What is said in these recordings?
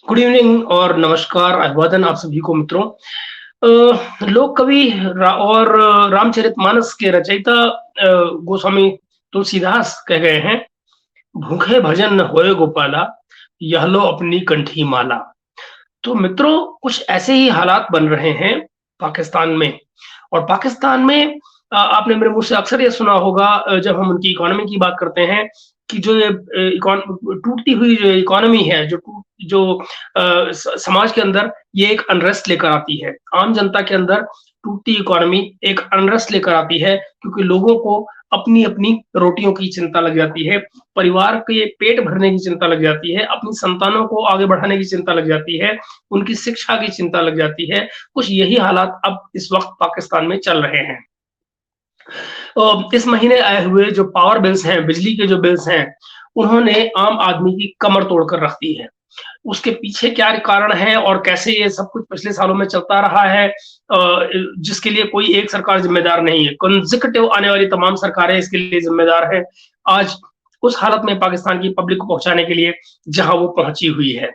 Good evening और नमस्कार, अभिवादन आप सभी को मित्रों। लोक कवि और रामचरितमानस के रचयिता गोस्वामी तुलसीदास कह गए हैं, भूखे भजन न होए गोपाला, यह लो अपनी कंठी माला। तो मित्रों, कुछ ऐसे ही हालात बन रहे हैं पाकिस्तान में। और पाकिस्तान में आपने मेरे मुंह से अक्सर ये सुना होगा, जब हम उनकी इकोनॉमी की बात करते हैं कि जो ये टूटती हुई जो इकोनॉमी है, जो समाज के अंदर ये एक अनरेस्ट लेकर आती है। आम जनता के अंदर टूटती इकोनॉमी एक अनरेस्ट लेकर आती है, क्योंकि लोगों को अपनी अपनी रोटियों की चिंता लग जाती है, परिवार के पेट भरने की चिंता लग जाती है, अपनी संतानों को आगे बढ़ाने की चिंता लग जाती है, उनकी शिक्षा की चिंता लग जाती है। कुछ यही हालात अब इस वक्त पाकिस्तान में चल रहे हैं। इस महीने आए हुए जो पावर बिल्स हैं, बिजली के जो बिल्स हैं, उन्होंने आम आदमी की कमर तोड़कर रख दी है। उसके पीछे क्या कारण है और कैसे ये सब कुछ पिछले सालों में चलता रहा है, जिसके लिए कोई एक सरकार जिम्मेदार नहीं है, कंसेक्यूटिव आने वाली तमाम सरकारें इसके लिए जिम्मेदार हैं। आज उस हालत में पाकिस्तान की पब्लिक को पहुंचाने के लिए जहां वो पहुंची हुई है,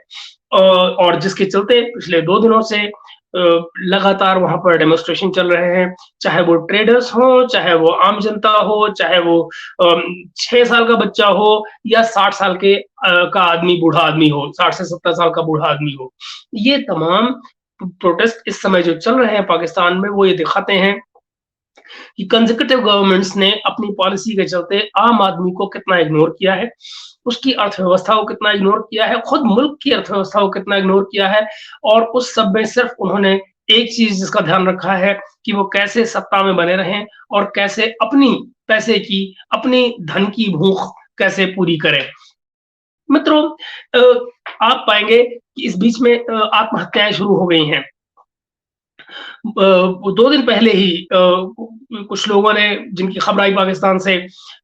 और जिसके चलते पिछले 2 दिनों से लगातार वहां पर डेमोन्स्ट्रेशन चल रहे हैं। चाहे वो ट्रेडर्स हो, चाहे वो आम जनता हो, चाहे वो 6 साल का बच्चा हो या 60 साल का आदमी, बूढ़ा आदमी हो, 60 से 70 साल का बूढ़ा आदमी हो। ये तमाम प्रोटेस्ट इस समय जो चल रहे हैं पाकिस्तान में, वो ये दिखाते हैं कि कंजर्वेटिव गवर्नमेंट्स ने अपनी पॉलिसी के चलते आम आदमी को कितना इग्नोर किया है, उसकी अर्थव्यवस्था को कितना इग्नोर किया है, खुद मुल्क की अर्थव्यवस्था को कितना इग्नोर किया है। और उस सब में सिर्फ उन्होंने एक चीज जिसका ध्यान रखा है कि वो कैसे सत्ता में बने रहें और कैसे अपनी पैसे की, अपनी धन की भूख कैसे पूरी करें। मित्रों, आप पाएंगे कि इस बीच में आत्महत्याएं शुरू हो गई हैं। 2 दिन पहले ही कुछ लोगों ने, जिनकी खबर आई पाकिस्तान से,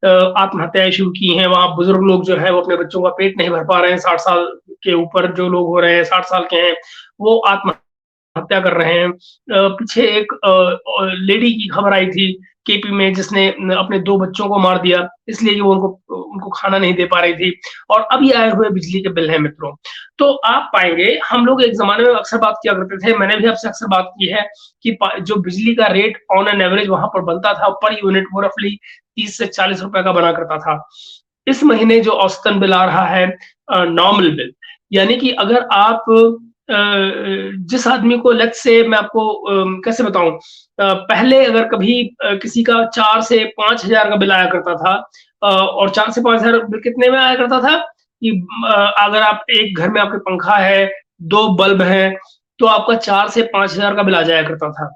आत्महत्याएं शुरू की हैं। वहां बुजुर्ग लोग जो है वो अपने बच्चों का पेट नहीं भर पा रहे हैं, 60 साल के ऊपर जो लोग हो रहे हैं, 60 साल के हैं, वो आत्महत्या कर रहे हैं। पीछे एक लेडी की खबर आई थी केपी में, जिसने अपने 2 बच्चों को मार दिया इसलिए कि वो उनको उनको खाना नहीं दे पा रही थी। और अभी आए हुए बिजली के बिल हैं मित्रों। तो आप पाएंगे, हम लोग एक जमाने में अक्सर बात किया करते थे, मैंने भी आपसे अक्सर बात की है कि जो बिजली का रेट ऑन एन एवरेज वहां पर बनता था पर यूनिट, वो रफली 30 से 40 रुपए का बना करता था। इस महीने जो औसतन बिल आ रहा है, नॉर्मल बिल, यानी कि अगर आप जिस आदमी को, लेट्स से मैं आपको कैसे बताऊं, पहले अगर कभी किसी का 4 से 5 हजार का बिल आया करता था, और 4 से 5 हजार बिल कितने में आया करता था कि अगर आप एक घर में, आपके पंखा है, 2 बल्ब हैं, तो आपका 4 से 5 हजार का बिल आ जाया करता था।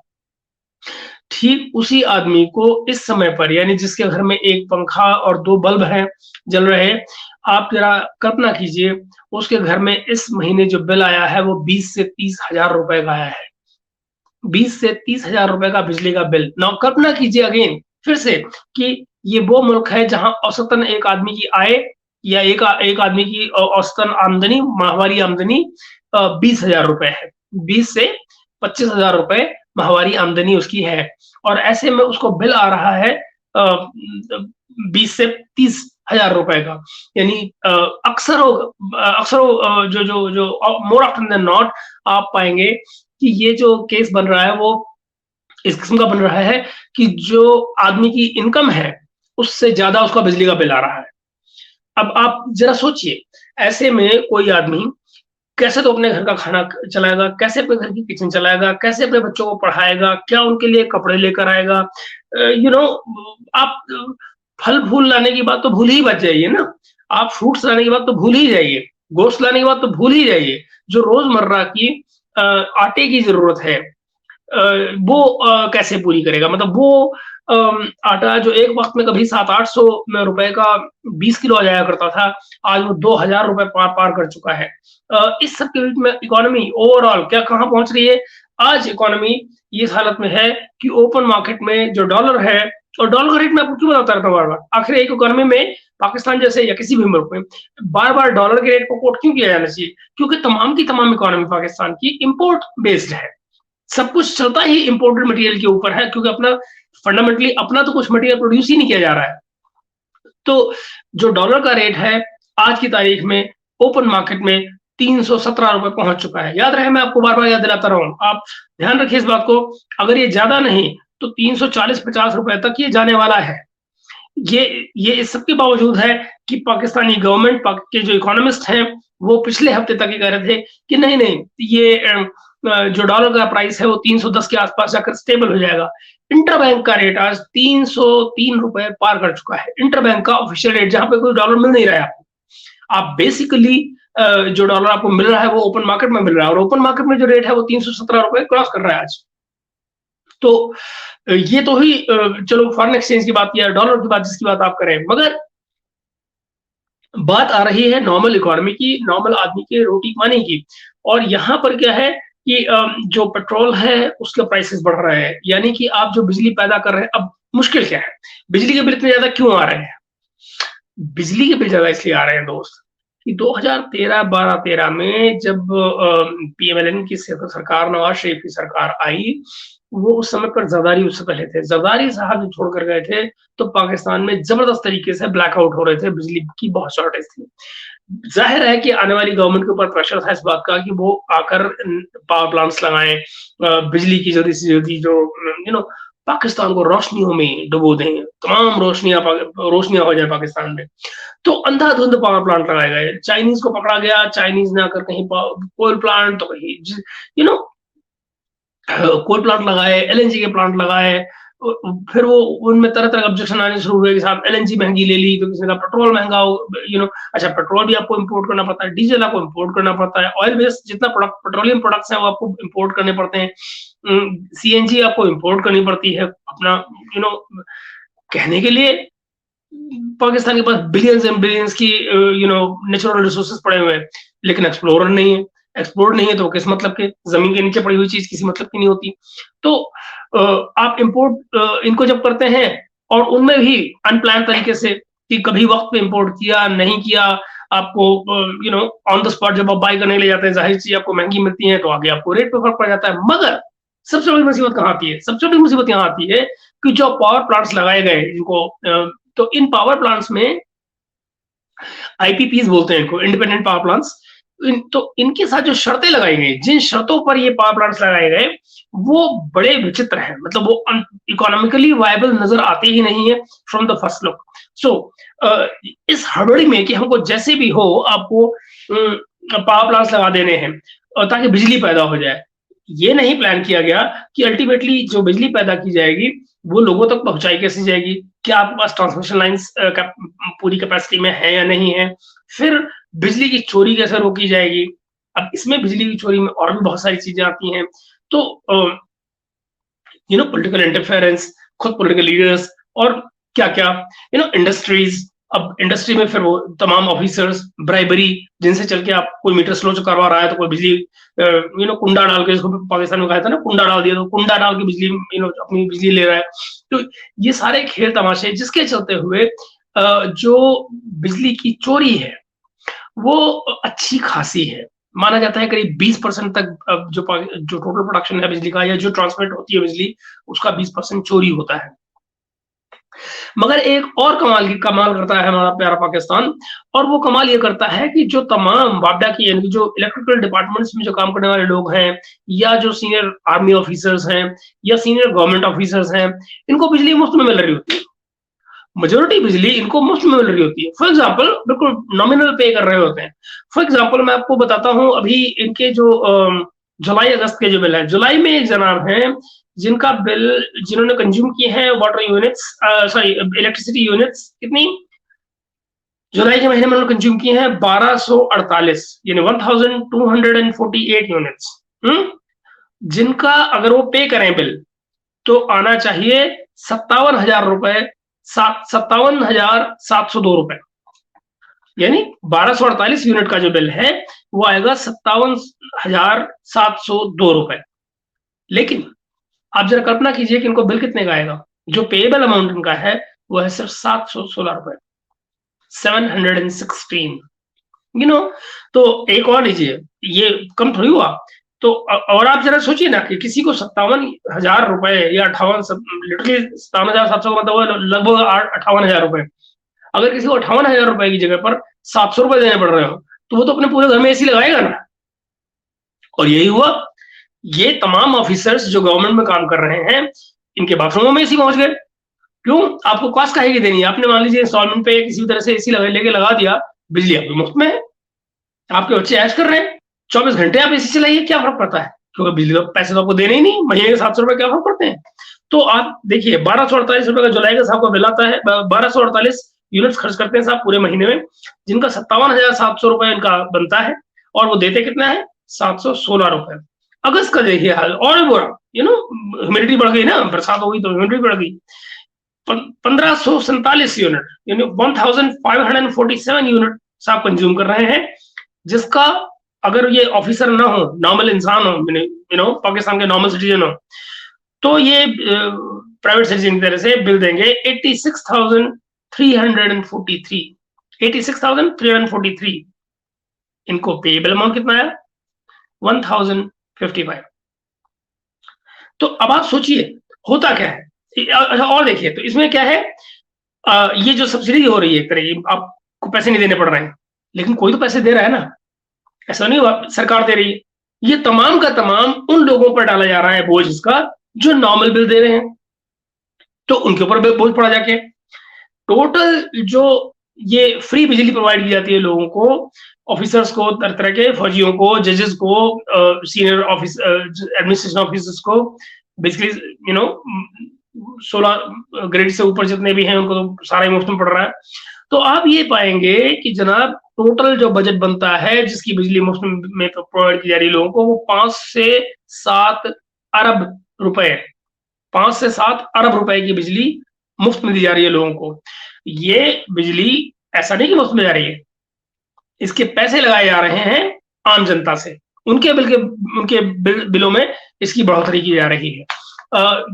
ठीक उसी आदमी को इस समय पर, यानी जिसके घर में एक पंखा और 2 बल्ब हैं जल रहे, आप जरा कल्पना कीजिए, उसके घर में इस महीने जो बिल आया है वो 20 से 30 हजार रुपए का आया है। 20 से 30 हजार रुपए का बिजली का बिल। नाउ कल्पना कीजिए अगेन, फिर से, कि ये वो मुल्क है जहां औसतन एक आदमी की आय, या एक आदमी की औसतन आमदनी, माहवारी आमदनी 20 हजार रुपए है। 20 से 25 हजार रुपए माहवारी आमदनी उसकी है, और ऐसे में उसको बिल आ रहा है 20 से 30 हजार रुपए का। यानी अक्सर अक्सर जो जो जो मोर ऑफ्टन देन नॉट आप पाएंगे कि ये जो केस बन रहा है वो इस किस्म का बन रहा है कि जो आदमी की इनकम है उससे ज्यादा उसका बिजली का बिल आ रहा है। अब आप जरा सोचिए, ऐसे में कोई आदमी कैसे तो अपने घर का खाना चलाएगा, कैसे अपने घर की किचन चलाएगा, कैसे अपने बच्चों को पढ़ाएगा, क्या उनके लिए कपड़े लेकर आएगा। आप फल फूल लाने की बात तो भूल ही मत जाइए ना, आप फ्रूट्स लाने की बात तो भूल ही जाइए, गोश्त लाने की बात तो भूल ही जाइए। जो रोजमर्रा की आटे की जरूरत है, वो कैसे पूरी करेगा। मतलब वो आटा जो एक वक्त में कभी 700-800 रुपए का 20 किलो आ जाया करता था, आज वो 2000 रुपए पार पार कर चुका है। इस सब के बीच में इकोनॉमी ओवरऑल क्या कहाँ पहुंच रही है। आज इकोनॉमी इस हालत में है कि ओपन मार्केट में जो डॉलर है, और डॉलर का रेट मैं आपको क्यों बताता रहता हूँ बार बार, आखिर एक इकोनॉमी में, पाकिस्तान जैसे या किसी भी मुल्क में, बार बार डॉलर के रेट को कोट क्यों किया जाना चाहिए, क्योंकि तमाम की तमाम इकोनॉमी पाकिस्तान की इम्पोर्ट बेस्ड है। सब कुछ चलता ही इंपोर्टेड मटेरियल के ऊपर है, क्योंकि अपना फंडामेंटली अपना तो कुछ मटेरियल प्रोड्यूस ही नहीं किया जा रहा है। तो जो डॉलर का रेट है आज की तारीख में ओपन मार्केट में 317 रुपए पहुंच चुका है। याद रहे, मैं आपको बार बार याद दिलाता रहा हूं, आप ध्यान रखिए इस बात को। अगर ये ज्यादा नहीं तो 340-50 रुपए तक ये जाने वाला है। ये इस सब के बावजूद है कि पाकिस्तानी गवर्नमेंट के जो इकोनॉमिस्ट हैं वो पिछले हफ्ते तक ये कह रहे थे कि नहीं नहीं, ये जो डॉलर का प्राइस है वो 310 के आसपास जाकर स्टेबल हो जाएगा। इंटरबैंक का रेट आज 303 रुपए पार कर चुका है। इंटरबैंक का ऑफिशियल रेट, जहां पे कोई डॉलर मिल नहीं रहा है आपको। आप बेसिकली जो डॉलर आपको मिल रहा है वो ओपन मार्केट में मिल रहा है, और ओपन मार्केट में जो रेट है वो 317 रुपए क्रॉस कर रहा है आज। तो ये तो ही चलो फॉरेन एक्सचेंज की बात या डॉलर की बात जिसकी बात आप करें, मगर बात आ रही है नॉर्मल इकोनॉमी की, नॉर्मल आदमी के रोटी पानी की। और यहाँ पर क्या है कि जो पेट्रोल है उसके प्राइसेस बढ़ रहे हैं, यानी कि आप जो बिजली पैदा कर रहे हैं। अब मुश्किल क्या है, बिजली के बिल इतने ज्यादा क्यों आ रहे हैं? बिजली के बिल ज्यादा इसलिए आ रहे हैं दोस्त कि 2013 में जब पीएमएलएन की सरकार, नवाज शरीफ की सरकार आई, वो उस समय पर जरदारी उससे पहले थे। जरदारी साहब जो छोड़कर गए थे तो पाकिस्तान में जबरदस्त तरीके से ब्लैकआउट हो रहे थे, बिजली की बहुत शॉर्टेज थी। जाहिर है कि आने वाली गवर्नमेंट के ऊपर प्रेशर था इस बात का कि वो आकर पावर प्लांट्स लगाएं, बिजली की जल्दी से जल्दी जो पाकिस्तान को रोशनियों में डुबो दें, तमाम रोशनियां हो जाए पाकिस्तान में। तो अंधाधुंध पावर प्लांट लगाए गए। चाइनीज को पकड़ा गया, चाइनीज ने आकर कहीं कोल प्लांट तो कहीं कोल प्लांट लगाए, एलएनजी के प्लांट लगाए। फिर वो उनमें तरह तरह के ऑब्जेक्शन आने शुरू हुए कि साहब एलएनजी महंगी ले ली तो किसी ने कहा पेट्रोल महंगा हो, अच्छा पेट्रोल भी आपको इंपोर्ट करना पड़ता है, डीजल आपको इंपोर्ट करना पड़ता है, ऑयल बेस्ड जितना प्रोडक्ट पेट्रोलियम प्रोडक्ट्स हैं वो आपको इंपोर्ट करने पड़ते हैं, सीएनजी आपको इंपोर्ट करनी पड़ती है। अपना कहने के लिए पाकिस्तान के पास बिलियंस एंड बिलियंस की नेचुरल रिसोर्सेज पड़े हुए हैं, लेकिन एक्सप्लोरर नहीं है। एक्सप्लोर नहीं है तो किस मतलब के, जमीन के नीचे पड़ी हुई चीज किसी मतलब की नहीं होती। तो आप इंपोर्ट इनको जब करते हैं और उनमें भी अनप्लान तरीके से कि कभी वक्त पे इंपोर्ट किया नहीं किया, आपको ऑन द स्पॉट जब आप बाय करने ले जाते हैं, जाहिर चीज आपको महंगी मिलती है तो आगे आपको रेट पे फर्क पड़ जाता है। मगर सबसे बड़ी मुसीबत कहाँ आती है? सबसे बड़ी मुसीबत यहाँ आती है कि जो पावर प्लांट्स लगाए गए जिनको, तो इन पावर प्लांट्स में आईपीपीज बोलते हैं इनको, इंडिपेंडेंट पावर प्लांट्स। तो इनके साथ जो शर्तें लगाई गई, जिन शर्तों पर ये पावर प्लांट्स लगाए गए वो बड़े विचित्र हैं, मतलब वो इकोनॉमिकली वायबल नजर आते ही नहीं है फ्रॉम द फर्स्ट लुक। सो इस हड़बड़ी में कि हमको जैसे भी हो आपको पावर प्लांट्स लगा देने हैं ताकि बिजली पैदा हो जाए, ये नहीं प्लान किया गया कि अल्टीमेटली जो बिजली पैदा की जाएगी वो लोगों तक पहुंचाई कैसे जाएगी, क्या आपके पास ट्रांसमिशन लाइंस पूरी कैपेसिटी में है या नहीं है, फिर बिजली की चोरी कैसे रोकी जाएगी। अब इसमें बिजली की चोरी में और भी बहुत सारी चीजें आती हैं। तो पॉलिटिकल इंटरफेरेंस, खुद पॉलिटिकल लीडर्स और क्या क्या इंडस्ट्रीज। अब इंडस्ट्री में फिर वो तमाम ऑफिसर्स, ब्राइबरी, जिनसे चल के आप कोई मीटर स्लो करवा रहा है तो कोई बिजली कुंडा डाल के, इसको पाकिस्तान में कहा था ना कुंडा डाल दिया, तो कुंडा डाल के बिजली अपनी बिजली ले रहा है। तो ये सारे खेल तमाशे जिसके चलते हुए जो बिजली की चोरी है वो अच्छी खासी है। माना जाता है करीब 20% तक जो टोटल प्रोडक्शन है बिजली का या जो ट्रांसमिट होती है बिजली उसका 20% चोरी होता है। मगर एक और कमाल करता है हमारा प्यारा पाकिस्तान, और वो कमाल ये करता है कि जो तमाम वापडा की यानी जो इलेक्ट्रिकल डिपार्टमेंट्स में जो काम करने वाले लोग हैं या जो सीनियर आर्मी ऑफिसर्स हैं या सीनियर गवर्नमेंट ऑफिसर्स हैं, इनको बिजली मुफ्त में मिल रही होती है। मेजोरिटी बिजली इनको मुफ्त में मिल रही होती है। फॉर एग्जाम्पल बिल्कुल नॉमिनल पे कर रहे होते हैं। फॉर एग्जाम्पल मैं आपको बताता हूँ, अभी इनके जो जुलाई अगस्त के जो बिल है, जुलाई में एक जनाब है जिनका बिल, जिन्होंने कंज्यूम किए हैं water units, sorry electricity units, कितनी जुलाई के महीने में उन्होंने कंज्यूम किए हैं 1248 यानी 1248 यूनिट्स, जिनका अगर वो पे करें बिल तो आना चाहिए 57,702 रुपए, यानी 1248 यूनिट का जो बिल है वो आएगा 57,702 रुपए। लेकिन आप जरा कल्पना कीजिए कि इनको बिल कितने का आएगा। जो पेएबल अमाउंट इनका है वो है सिर्फ 716 रुपए, 716। तो एक और लीजिए, ये कम थोड़ी हुआ। तो और आप जरा सोचिए ना कि किसी को 57,000 रुपए या 58, लिटरली 57,700 का मतलब लगभग 58,000 रुपए, अगर किसी को 58,000 रुपए की जगह पर 700 रुपए देने पड़ रहे हो तो वो तो अपने पूरे घर में एसी लगाएगा ना। और यही हुआ, ये तमाम ऑफिसर्स जो गवर्नमेंट में काम कर रहे हैं, इनके बाथरूमों में एसी पहुंच गए। क्यों? आपको कॉस्ट काहे की देनी है? आपने मान लीजिए इंस्टॉलमेंट पे किसी तरह से एसी लेके लगा दिया, बिजली आपकी मुफ्त में है, आपके बच्चे ऐश कर रहे हैं, 24 घंटे आप एसी चलाइए, क्या फर्क पड़ता है? क्योंकि बिजली का पैसे तो आपको देने ही नहीं, महीने के 700 रुपए क्या फर्क पड़ते हैं? तो आप देखिए 1248 रुपए का जुलाई का साहब का बिल आता है, 1248 यूनिट्स खर्च करते हैं साहब पूरे महीने में, जिनका 57,700 रुपए इनका बनता है, और वो देते कितना है? 716 रुपए। अगस्त का देखिए हाल और बुरा, ह्यूमिडिटी बढ़ गई ना, बरसात हो गई तो ह्यूमिडिटी बढ़ गई। 1547 यूनिट, यानी 1547 यूनिट साहब कंज्यूम कर रहे हैं, जिसका अगर ये ऑफिसर ना हो, नॉर्मल इंसान हो, पाकिस्तान के नॉर्मल सिटीजन हो, तो ये प्राइवेट सिटीजन की तरह से बिल देंगे 86,343। 86,343। इनको पेएबल अमाउंट कितना है? 1055। तो अब आप सोचिए होता क्या है। अच्छा, और देखिए तो इसमें क्या है, ये जो सब्सिडी हो रही है एक तरह की, आपको पैसे नहीं देने पड़ रहे हैं, लेकिन कोई तो पैसे दे रहा है ना, ऐसा नहीं हुआ सरकार दे रही है। ये तमाम का तमाम उन लोगों पर डाला जा रहा है बोझ इसका, जो नॉर्मल बिल दे रहे हैं, तो उनके ऊपर बोझ पड़ा जाके। टोटल जो ये फ्री बिजली प्रोवाइड की जाती है लोगों को, ऑफिसर्स को, तरह तरह के फौजियों को, जजेस को, सीनियर ऑफिस एडमिनिस्ट्रेशन ऑफिसर्स को, बेसिकली 16 ग्रेड से ऊपर जितने भी हैं उनको तो सारा ही मुफ्त में पड़ रहा है। तो आप ये पाएंगे कि जनाब टोटल जो बजट बनता है जिसकी बिजली मुफ्त में प्रोवाइड की जा रही है लोगों को, वो 5 से 7 अरब रुपए, 5 से 7 अरब रुपए की बिजली मुफ्त में दी जा रही है लोगों को। ये बिजली ऐसा नहीं कि मुफ्त में जा रही है, इसके पैसे लगाए जा रहे हैं आम जनता से, उनके बिलों में इसकी बढ़ोतरी की जा रही है।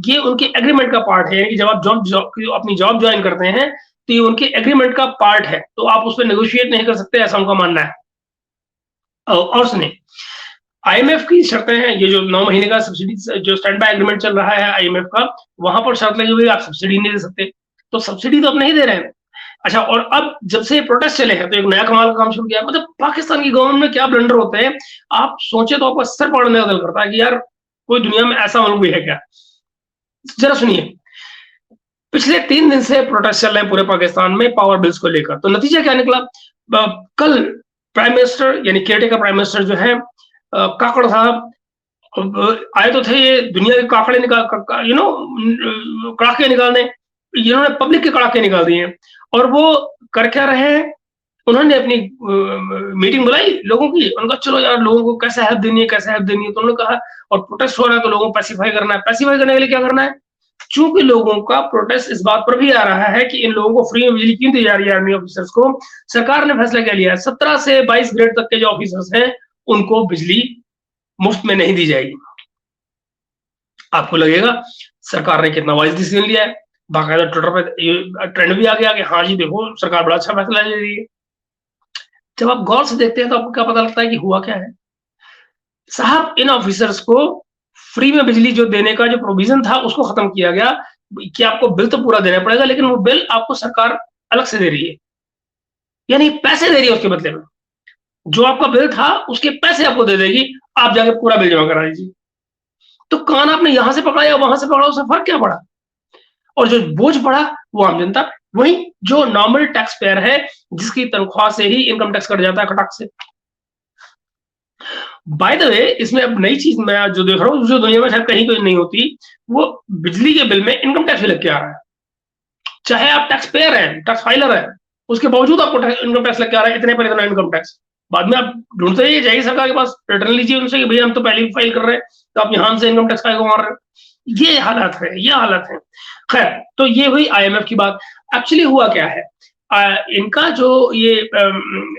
ये उनके एग्रीमेंट का पार्ट है कि जब आप अपनी जॉब ज्वाइन करते हैं तो ये उनके एग्रीमेंट का पार्ट है, तो आप उस पर नेगोशिएट नहीं कर सकते, ऐसा उनका मानना है। और सुने, आईएमएफ की शर्तें हैं, ये जो 9 महीने का सब्सिडी जो स्टैंड बाय एग्रीमेंट चल रहा है आईएमएफ का, वहां पर शर्त लगी हुई आप सब्सिडी नहीं दे सकते, तो सब्सिडी तो आप नहीं दे रहे हैं। अच्छा, और अब जब से प्रोटेस्ट चले हैं तो एक नया कमाल का काम शुरू किया। मतलब पाकिस्तान की गवर्नमेंट में क्या ब्लंडर होते हैं, आप सोचे तो आपका सर पड़ने का दिल करता है कि यार कोई दुनिया में ऐसा मुल्क भी है क्या। जरा सुनिए, पिछले 3 दिन से प्रोटेस्ट चल रहे हैं पूरे पाकिस्तान में पावर बिल्स को लेकर, तो नतीजा क्या निकला? कल प्राइम मिनिस्टर यानी केयरटेकर प्राइम मिनिस्टर जो है काकड़ साहब आए तो थे ये दुनिया के काकड़े कड़ाके निकालने, इन्होंने पब्लिक के कड़ाके निकाल दिए। और वो कर क्या रहे हैं, उन्होंने अपनी मीटिंग बुलाई लोगों की, उनका चलो यार लोगों को कैसे हेल्प देनी है, कैसे हेल्प देनी है। तो उन्होंने कहा, और प्रोटेस्ट हो रहा है तो लोगों को पैसिफाई करना है। पैसिफाई करने के लिए क्या करना है? चूंकि लोगों का प्रोटेस्ट इस बात पर भी आ रहा है कि इन लोगों को फ्री में बिजली क्यों दी जा रही है, आर्मी ऑफिसर्स को, सरकार ने फैसला क्या लिया है, 17 से 22 ग्रेड तक के जो ऑफिसर्स हैं उनको बिजली मुफ्त में नहीं दी जाएगी। आपको लगेगा सरकार ने कितना वाइज डिसीजन लिया है, बाकायदा ट्विटर पे ट्रेंड भी आ गया कि हाँ जी देखो सरकार बड़ा अच्छा फैसला ले रही है। जब आप गौर से देखते हैं तो आपको क्या पता लगता है कि हुआ क्या है साहब, इन ऑफिसर्स को फ्री में बिजली जो देने का जो प्रोविजन था उसको खत्म किया गया कि आपको बिल तो पूरा देना पड़ेगा, लेकिन वो बिल आपको सरकार अलग से दे रही है, यानी पैसे दे रही है उसके बदले में। जो आपका बिल था उसके पैसे आपको दे देगी, आप जाके पूरा बिल जमा करा दीजिए। तो कान आपने यहां से पकड़ा या वहां से पकड़ा, उससे फर्क क्या पड़ा? और जो बोझ पड़ा वो आम जनता, वही जो नॉर्मल टैक्स पेयर है जिसकी तनख्वाह से ही इनकम टैक्स कट जाता है खटाक से। बाय द वे, इसमें अब नई चीज मैं जो देख रहा हूँ, जो दुनिया में शायद कहीं कोई नहीं होती, वो बिजली के बिल में इनकम टैक्स भी लग के आ रहा है। चाहे आप टैक्स पेयर हैं, टैक्स फाइलर है, उसके बावजूद आपको इनकम टैक्स लग के आ रहा है, इतने पर इतना इनकम टैक्स। बाद में आप ढूंढते रहिए, जाइए सरकार के पास, रिटर्न लीजिए उनसे कि भैया हम तो पहले भी फाइल कर रहे हैं, तो आप यहां से इनकम टैक्स का मार रहे हैं। ये हालत है। खैर, तो ये हुई आईएमएफ की बात। एक्चुअली हुआ क्या है, इनका जो ये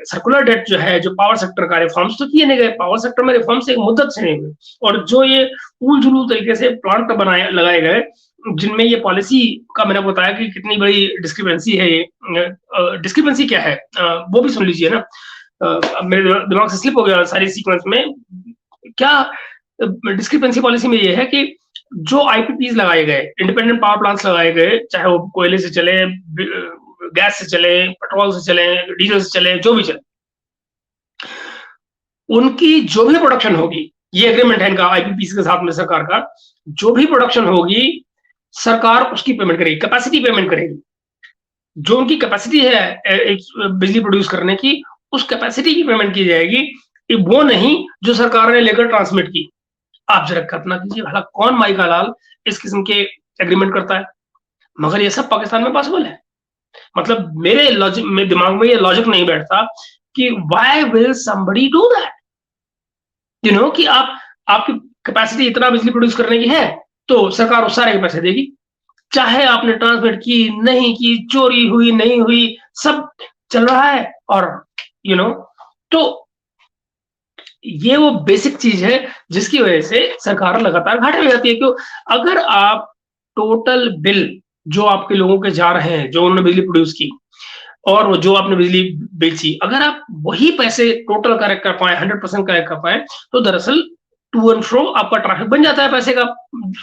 सर्कुलर डेट जो है, जो पावर सेक्टर का रिफॉर्म्स तो किए नहीं गए, पावर सेक्टर में रिफॉर्म्स एक मुद्दत से नहीं हुए, और जो ये उल जुलूल तरीके से प्लांट लगाए गए जिनमें ये पॉलिसी का मैंने बताया कि कितनी बड़ी डिस्क्रिपेंसी है। ये डिस्क्रिपेंसी क्या है वो भी सुन लीजिए ना, मेरे दिमाग से स्लिप हो गया सारी सीक्वेंस में। क्या डिस्क्रिपेंसी पॉलिसी में ये है कि जो आईपीपीज लगाए गए, इंडिपेंडेंट पावर प्लांट्स लगाए गए, चाहे वो कोयले से चले, गैस से चले, पेट्रोल से चले, डीजल से चले, जो भी चले, उनकी जो भी प्रोडक्शन होगी, ये एग्रीमेंट है इनका आईपीपीसी के साथ में सरकार का, जो भी प्रोडक्शन होगी सरकार उसकी पेमेंट करेगी, कैपेसिटी पेमेंट करेगी। जो उनकी कैपेसिटी है बिजली प्रोड्यूस करने की, उस कैपेसिटी की पेमेंट की जाएगी, वो नहीं जो सरकार ने लेकर ट्रांसमिट की। आप जरा कल्पना कीजिए, भला कौन माई का लाल इस किस्म के एग्रीमेंट करता है? मगर ये सब पाकिस्तान में पॉसिबल है। मतलब मेरे लॉजिक में, दिमाग में ये लॉजिक नहीं बैठता कि why will somebody do that, कि आपकी कैपेसिटी इतना बिजली प्रोड्यूस करने की है तो सरकार उस सारे के पैसे देगी, चाहे आपने ट्रांसमिट की नहीं की, चोरी हुई नहीं हुई, सब चल रहा है। और यू नो तो ये वो बेसिक चीज है जिसकी वजह से सरकार लगातार घाटे में जाती है। क्यों? अगर आप टोटल बिल जो आपके लोगों के जा रहे हैं, जो उन्होंने बिजली प्रोड्यूस की और जो आपने बिजली बेची, अगर आप वही पैसे टोटल करेक्ट कर पाए, 100% करेक्ट कर पाए, तो दरअसल टू एंड फ्रो आपका ट्रैफिक बन जाता है पैसे का।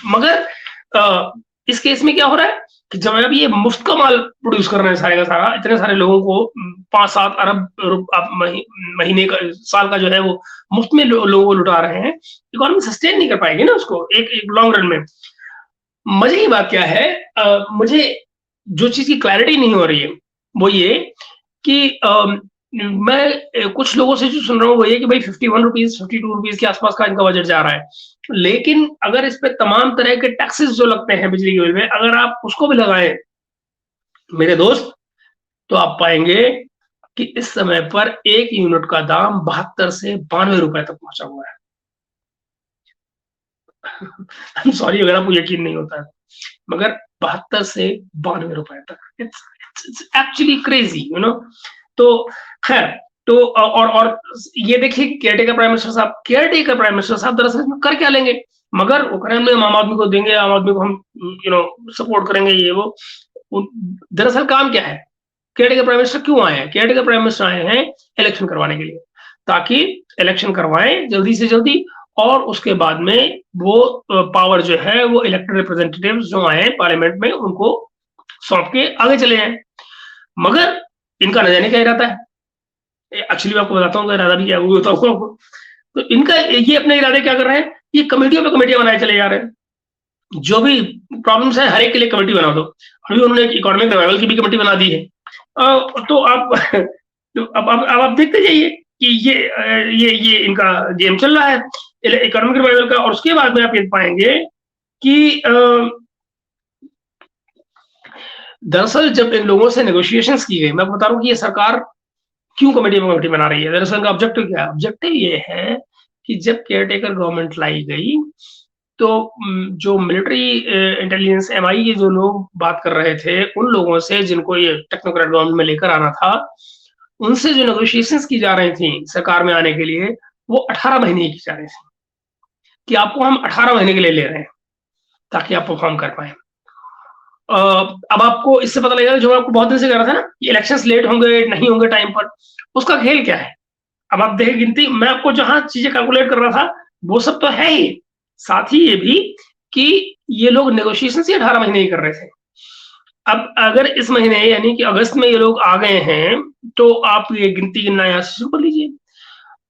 मगर इस केस में क्या हो रहा है कि जब आप ये मुफ्त का माल प्रोड्यूस कर रहे हैं सारे का सारा, इतने सारे लोगों को 5-7 अरब आप महीने का, साल का जो है वो मुफ्त में लोगों को लुटा रहे हैं, इकोनॉमी सस्टेन नहीं कर पाएगी ना उसको एक लॉन्ग रन में। मजे की बात क्या है, मुझे जो चीज की क्लैरिटी नहीं हो रही है वो ये कि मैं कुछ लोगों से जो सुन रहा हूँ वो ये कि भाई 51 रुपीज 52 रुपीज के आसपास का इनका बजट जा रहा है, लेकिन अगर इस पे तमाम तरह के टैक्सेस जो लगते हैं बिजली के बिल में, अगर आप उसको भी लगाएं मेरे दोस्त, तो आप पाएंगे कि इस समय पर 1 यूनिट का दाम 72 से 92 रुपए तक पहुंचा हुआ है। आई एम सॉरी अगर आपको यकीन नहीं होता है, मगर 72 से 92 रुपए तक, इट्स एक्चुअली क्रेजी, तो खैर, तो और ये देखिए केयरटेकर प्राइम मिनिस्टर साहब दरअसल कर क्या लेंगे, मगर वो करेंगे हम आम आदमी को देंगे, आम आदमी को हम सपोर्ट करेंगे, ये वो। दरअसल काम क्या है? केयरटेकर प्राइम मिनिस्टर क्यों आए हैं? केयरटेकर प्राइम मिनिस्टर आए हैं इलेक्शन करवाने के लिए, ताकि इलेक्शन करवाएं जल्दी से जल्दी, और उसके बाद में वो पावर जो है वो इलेक्टेड रिप्रेजेंटेटिव्स जो आए हैं पार्लियामेंट में उनको सौंप के आगे चले जाएं। मगर इनका न जाने क्या इरादा है। एक्चुअली मैं आपको बताता हूँ इरादा भी क्या हुआ होता है आपको। तो इनका ये अपने इरादे क्या कर रहे हैं, ये कमेटियों पे कमेटियां बनाए चले जा रहे हैं, जो भी प्रॉब्लम्स है हर एक के लिए कमेटी बना दो। अभी उन्होंने एक इकोनॉमिक रिवाइवल की भी कमेटी बना दी है। तो आप तो अब आप देखते जाइए कि ये इनका गेम चल रहा है इकोनॉमिक रिवाइवल का। और उसके बाद में आप ये पाएंगे कि दरअसल जब इन लोगों से नेगोशिएशंस की गई, मैं बता रहा हूँ कि ये सरकार क्यों कमेटी बना रही है। दरअसल का ऑब्जेक्टिव क्या है? ऑब्जेक्टिव ये है कि जब केयरटेकर गवर्नमेंट लाई गई तो जो मिलिट्री इंटेलिजेंस एमआई के जो लोग बात कर रहे थे, उन लोगों से जिनको ये टेक्नोक्रेट गवर्नमेंट में लेकर आना था, उनसे जो नेगोशिएशंस की जा रही थी सरकार में आने के लिए, वो 18 महीने की जा रही थी कि आपको हम 18 महीने के लिए ले रहे हैं ताकि आप परफॉर्म कर पाए। अब आपको इससे पता लगेगा, जो आपको बहुत दिन से कह रहा था ना कि इलेक्शंस लेट होंगे नहीं होंगे टाइम पर, उसका खेल क्या है। अब आप देखें गिनती, मैं आपको जहां चीजें कैलकुलेट कर रहा था वो सब तो है ही, साथ ही ये भी कि ये लोग नेगोशिएशन से 18 महीने ही कर रहे थे। अब अगर इस महीने यानी कि अगस्त में ये लोग आ गए हैं, तो आप ये गिनती गिनना यहाँ से शुरू कर लीजिए।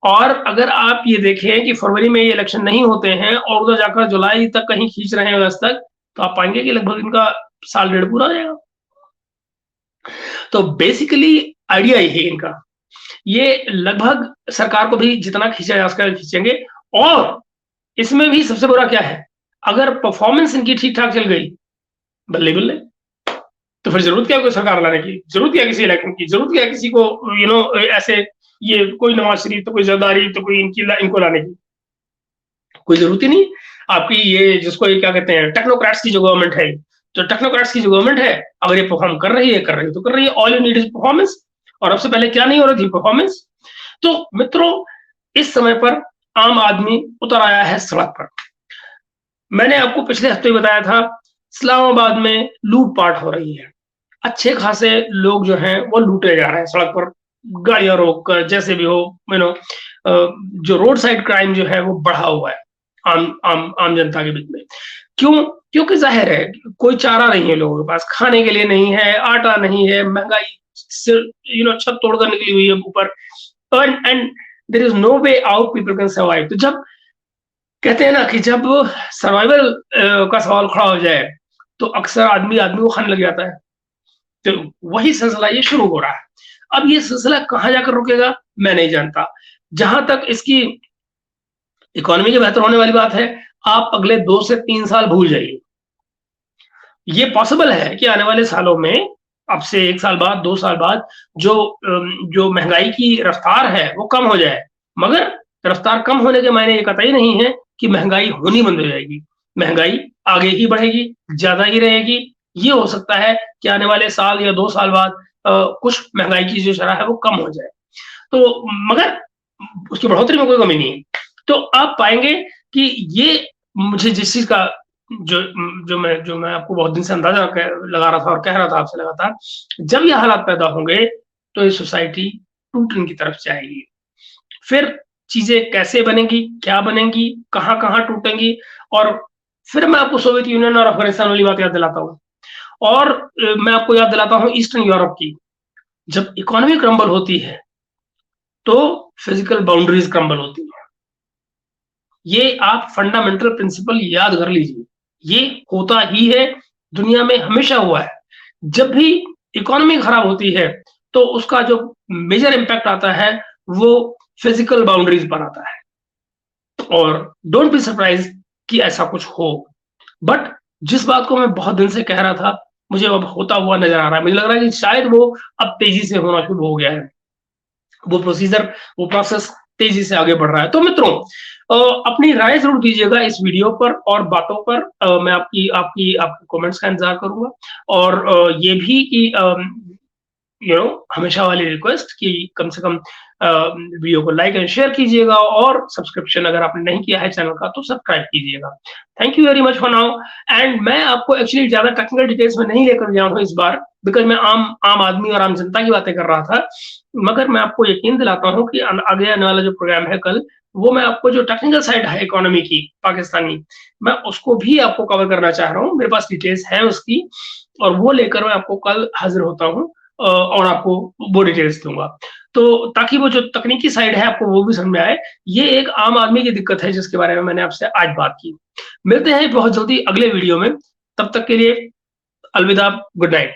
और अगर आप ये देखें कि फरवरी में ये इलेक्शन नहीं होते हैं और उधर जाकर जुलाई तक कहीं खींच रहे हैं अगस्त तक, तो आप पाएंगे कि लगभग इनका साल डेढ़ पूरा हो जाएगा। तो बेसिकली आइडिया यही है इनका, ये लगभग सरकार को भी जितना खींचा जा सके खींचेंगे। और इसमें भी सबसे बुरा क्या है, अगर परफॉर्मेंस इनकी ठीक ठाक चल गई, बल्ले बल्ले, तो फिर जरूरत क्या कोई सरकार लाने की, जरूरत क्या किसी इलेक्शन की, जरूरत क्या किसी को ऐसे ये कोई नवाज शरीफ तो कोई जरदारी तो कोई इनको लाने की, कोई जरूरत ही नहीं। आपकी ये जिसको ये क्या कहते हैं टेक्नोक्रेट्स की जो गवर्नमेंट है, जो टेक्नोक्रेट्स की जो गवर्नमेंट है, अगर ये परफॉर्म कर रही है तो कर रही है। All you need is performance. और अब से पहले क्या नहीं हो रही थी? परफॉर्मेंस। तो मित्रों, इस समय पर आम आदमी उतर आया है सड़क पर। मैंने आपको पिछले हफ्ते बताया था इस्लामाबाद में लूटपाट हो रही है, अच्छे खासे लोग जो हैं वो लूटे जा रहे हैं सड़क पर, गाड़ियां रोक कर, जैसे भी हो। जो रोड साइड क्राइम जो है वो बढ़ा हुआ है आम जनता के बीच में। क्यों? क्योंकि जाहिर है कोई चारा नहीं है लोगों के पास, खाने के लिए नहीं है, आटा नहीं है, महंगाई छत तोड़कर निकली हुई है ऊपर। And there is no way out, people can survive. तो जब कहते हैं ना कि जब सर्वाइवल का सवाल खड़ा हो जाए तो अक्सर आदमी आदमी को खाने लग जाता है। तो वही सिलसिला ये शुरू हो रहा है। अब ये सिलसिला कहाँ जाकर रुकेगा मैं नहीं जानता। जहां तक इसकी इकोनॉमी के बेहतर होने वाली बात है, आप अगले 2 से 3 साल भूल जाइए। ये पॉसिबल है कि आने वाले सालों में, अब से 1 साल बाद, 2 साल बाद जो महँगाई की रफ्तार है वो कम हो जाए। मगर रफ्तार कम होने के मायने ये कतई नहीं है कि महँगाई होनी बंद हो जाएगी। महँगाई आगे ही बढ़ेगी, ज़्यादा ही रहेगी। ये हो सकता है कि आने वाले साल या 2 साल बाद कुछ महँगाई की जो शरह है वो कम हो जाए। तो मगर उसकी बढ़ोतरी में कोई कमी नहीं है। तो आप पाएँगे कि ये मुझे जिस चीज़ का जो जो मैं आपको बहुत दिन से अंदाज़ा लगा रहा था और कह रहा था आपसे लगातार, जब ये हालात पैदा होंगे, तो ये सोसाइटी टूटने की तरफ जाएगी। फिर चीज़ें कैसे बनेंगी, क्या बनेंगी, कहाँ-कहाँ टूटेंगी, और फिर मैं आपको सोवियत यूनियन और अफ़गानिस्तान वाली बात याद दिलाता हूँ। और मैं आपको याद दिलाता हूँ ईस्टर्न यूरोप की। जब इकोनॉमी क्रम्बल होती है, तो फिज़िकल बाउंड्रीज़ क्रम्बल होती हैं। ये आप फंडामेंटल प्रिंसिपल याद कर लीजिए। ये होता ही है, दुनिया में हमेशा हुआ है। जब भी इकोनॉमी खराब होती है, तो उसका जो मेजर इम्पैक्ट आता है, वो फिज़िकल बाउंड्रीज़ पर आता है। और डोंट बी सरप्राइज्ड कि ऐसा कुछ हो। बट जिस बात को मैं बहुत दिन से कह रहा था, मुझे अब होता हुआ नज़र आ रहा है। मुझे लग रहा है कि शायद वो अब तेज़ी से होना शुरू हो गया है। वो प्रोसीजर, वो प्रोसेस तेजी से आगे बढ़ रहा है। तो मित्रों, अपनी राय जरूर दीजिएगा इस वीडियो पर और बातों पर। मैं आपके कमेंट्स का इंतजार करूंगा। और ये भी कि हमेशा वाली रिक्वेस्ट कि कम से कम वीडियो को लाइक एंड शेयर कीजिएगा, और सब्सक्रिप्शन अगर आपने नहीं किया है चैनल का तो सब्सक्राइब कीजिएगा। Thank you very much for now. And मैं आपको एक्चुअली ज्यादा टेक्निकल डिटेल्स में नहीं लेकर गया हूँ इस बार, बिकॉज मैं आम आदमी और आम जनता की बातें कर रहा था। मगर मैं आपको यकीन दिलाता हूँ कि आगे आने वाला जो प्रोग्राम है कल, वो मैं आपको जो टेक्निकल साइड है इकोनॉमी की पाकिस्तानी, मैं उसको भी आपको कवर करना चाह रहा हूँ। मेरे पास डिटेल्स है उसकी, और वो लेकर मैं आपको कल हाजिर होता हूँ और आपको वो डिटेल्स दूंगा। तो ताकि वो जो तकनीकी साइड है आपको वो भी समझ में आए। ये एक आम आदमी की दिक्कत है जिसके बारे में मैंने आपसे आज बात की। मिलते हैं बहुत जल्दी अगले वीडियो में। तब तक के लिए अलविदा, गुड नाइट।